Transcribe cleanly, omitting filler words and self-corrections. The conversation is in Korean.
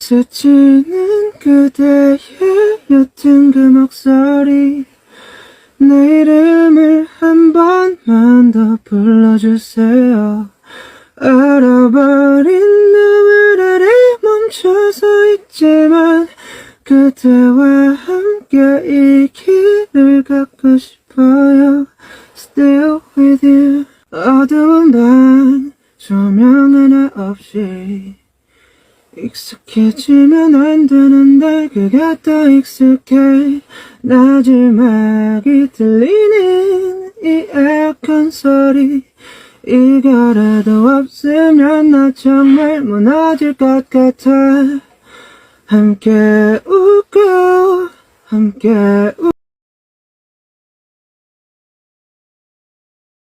스치는 그대의 옅은 그 목소리 내 이름을 한 번만 더 불러주세요. 알아버린 너의 아래 멈춰서 있지만 그대와 함께 이 길을 걷고 싶어요. Still with you. 어두운 밤 조명 하나 없이 익숙해지면 안 되는데 그게 더 익숙해. 마지막이 들리는 이 에어컨 소리 이거라도 없으면 나 정말 무너질 것 같아. 함께 웃고 함께